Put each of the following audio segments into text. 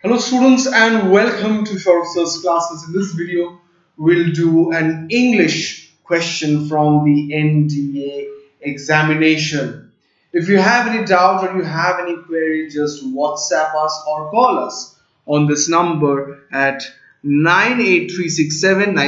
Hello students and welcome to Psc classes. In this video, we'll do an English question from the NDA examination. If you have any doubt or you have any query, just WhatsApp us or call us on this number at 98367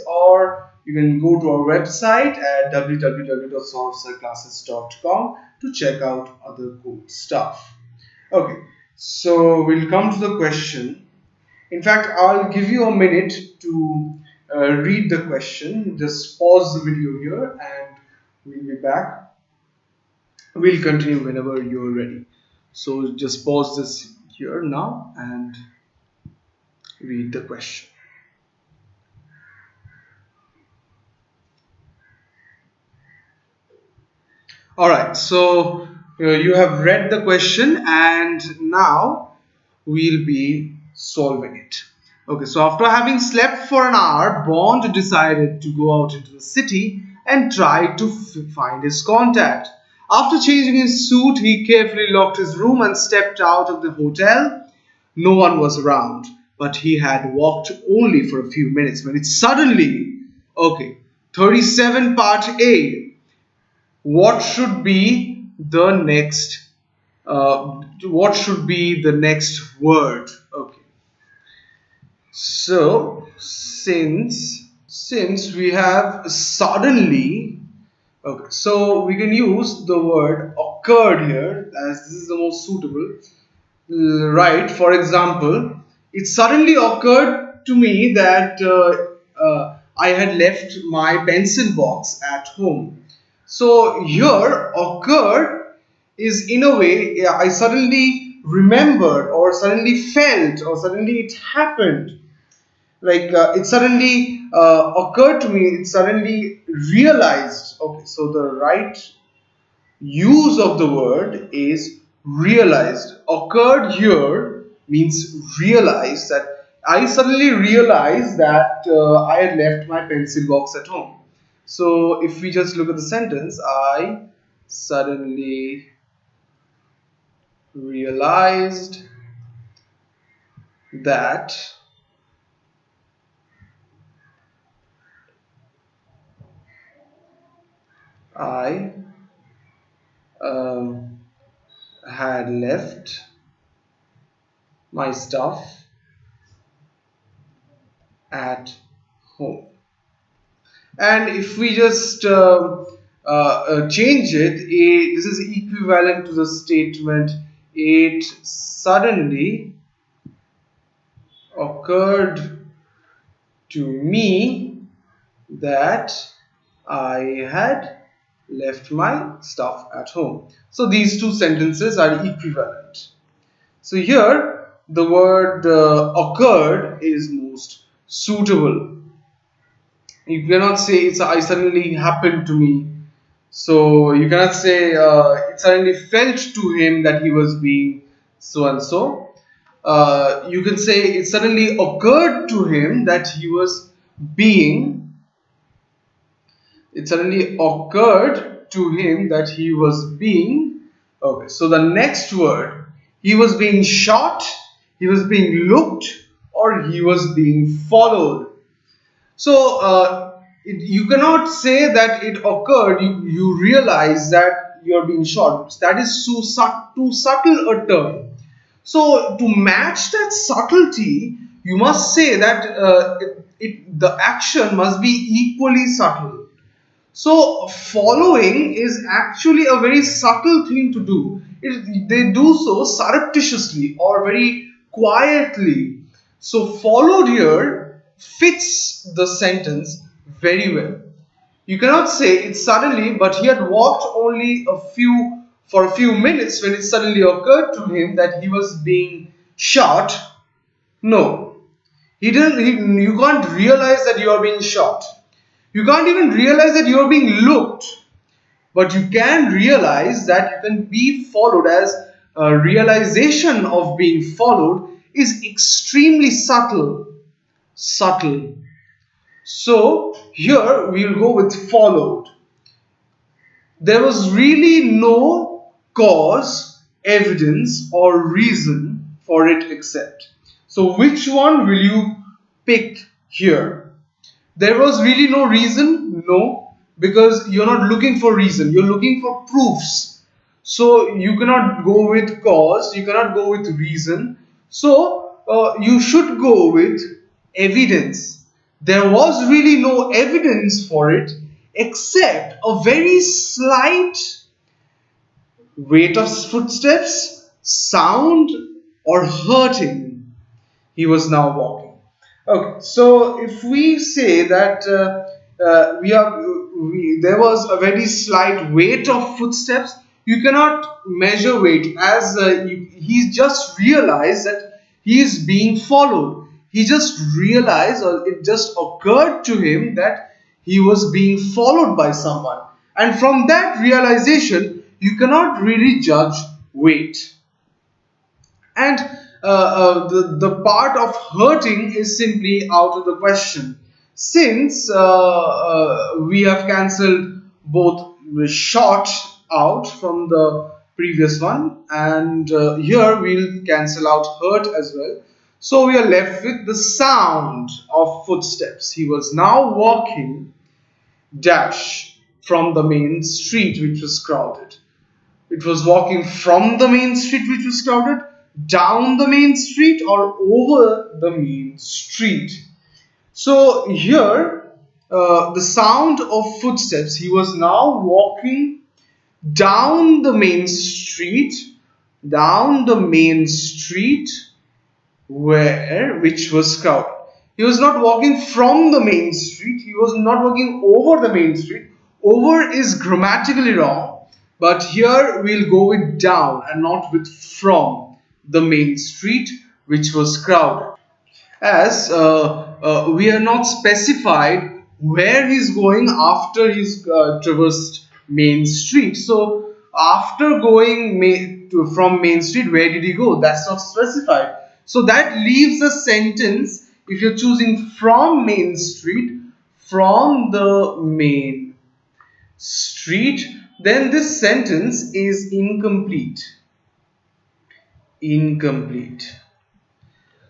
or you can go to our website at www.pscclasses.com to check out other good stuff. Okay, so we'll come to the question. In fact, I'll give you a minute to read the question. Just pause the video here and we'll be back. We'll continue whenever you're ready. So just pause this here now and read the question. Alright, so you have read the question and now we'll be solving it. Okay, so after having slept for an hour, Bond decided to go out into the city and try to find his contact. After changing his suit, he carefully locked his room and stepped out of the hotel. No one was around, but he had walked only for a few minutes when it suddenly, okay, 37 part A. What should be the next word? Okay, so since we have suddenly, okay, so we can use the word occurred here as this is the most suitable, right? For example, it suddenly occurred to me that I had left my pencil box at home. So here occurred is in a way I suddenly remembered or suddenly felt or suddenly it happened. Like it suddenly occurred to me, it suddenly realized. Okay, so the right use of the word is realized. Occurred here means realized, that I suddenly realized that I had left my pencil box at home. So if we just look at the sentence, I suddenly realized that I had left my stuff at home. And if we just change it, this is equivalent to the statement, it suddenly occurred to me that I had left my stuff at home. So these two sentences are equivalent. So here the word occurred is most suitable. You cannot say it's I suddenly happened to me. So you cannot say it suddenly felt to him that he was being so and so. You can say it suddenly occurred to him that he was being. It suddenly occurred to him that he was being. Okay, so the next word, he was being shot, he was being looked, or he was being followed. So you cannot say that it occurred, you realize that you are being shot. That is too subtle a term. So to match that subtlety, you must say that the action must be equally subtle. So following is actually a very subtle thing to do. They do so surreptitiously or very quietly. So followed here fits the sentence very well. You cannot say it suddenly, but he had walked only for a few minutes when it suddenly occurred to him that he was being shot. No, he didn't. You can't realize that you are being shot. You can't even realize that you are being looked. But you can realize that you can be followed, as a realization of being followed is extremely subtle. So here we will go with followed. There was really no cause, evidence or reason for it except. So which one will you pick here? There was really no reason, no, because you're not looking for reason, you're looking for proofs. So you cannot go with cause, you cannot go with reason. So you should go with evidence. There was really no evidence for it except a very slight weight of footsteps, sound, or hurting. He was now walking. Okay, so if we say that there was a very slight weight of footsteps, you cannot measure weight, as he just realized that he is being followed. He just realized, or it just occurred to him that he was being followed by someone, and from that realization you cannot really judge weight. And the part of hurting is simply out of the question, since we have cancelled both the short out from the previous one, and here we'll cancel out hurt as well. So we are left with the sound of footsteps. He was now walking dash from the main street, which was crowded. It was walking from the main street, which was crowded, down the main street, or over the main street. So here the sound of footsteps, he was now walking down the main street, which was crowded. He was not walking from the main street, he was not walking over the main street. Over is grammatically wrong, but here we'll go with down and not with from the main street, which was crowded, as we are not specified where he's going after he's traversed main street. So after going from main street, where did he go? That's not specified. So that leaves a sentence, if you're choosing from main street, from the main street, then this sentence is incomplete.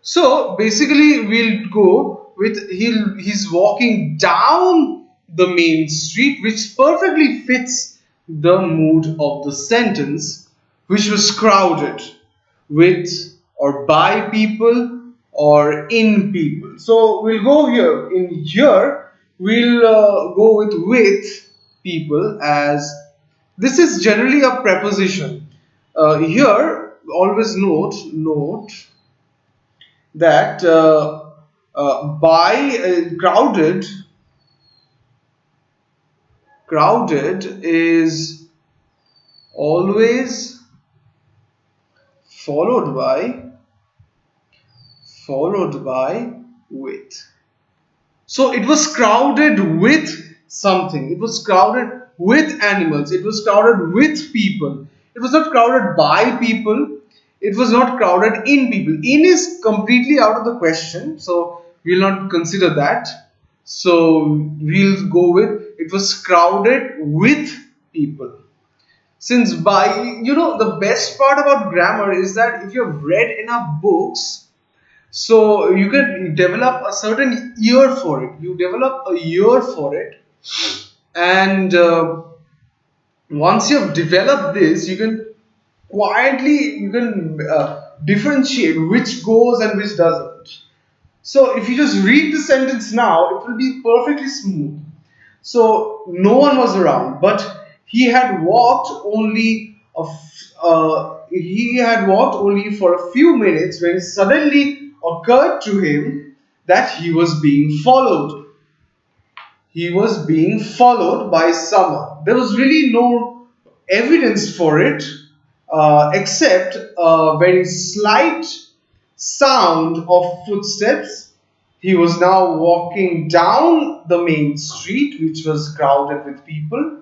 So basically we'll go with he's walking down the main street, which perfectly fits the mood of the sentence, which was crowded with or by people or in people. So we'll go here. In here we'll go with people, as this is generally a preposition. Here always note that by crowded is always followed by with. So it was crowded with something, it was crowded with animals, it was crowded with people. It was not crowded by people, it was not crowded in people. In is completely out of the question, so we will not consider that. So we'll go with it was crowded with people. Since by, the best part about grammar is that if you have read enough books, so you can develop a certain ear for it. You develop a ear for it, and once you have developed this, you can quietly differentiate which goes and which doesn't. So if you just read the sentence now, it will be perfectly smooth. So no one was around, but he had walked only for a few minutes when it suddenly occurred to him that he was being followed. He was being followed by someone. There was really no evidence for it except a very slight sound of footsteps. He was now walking down the main street, which was crowded with people.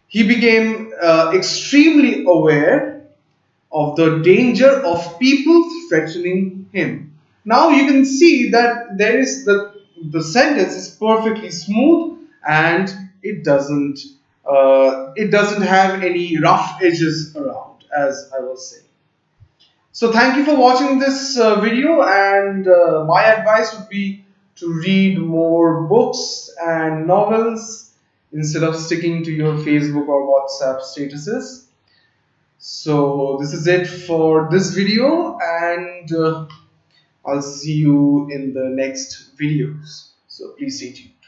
He became extremely aware of the danger of people threatening him. Now you can see that there is the sentence is perfectly smooth, and it doesn't have any rough edges around, as I was saying. So thank you for watching this video, and my advice would be to read more books and novels instead of sticking to your Facebook or WhatsApp statuses. So this is it for this video, and I'll see you in the next videos. So please stay tuned.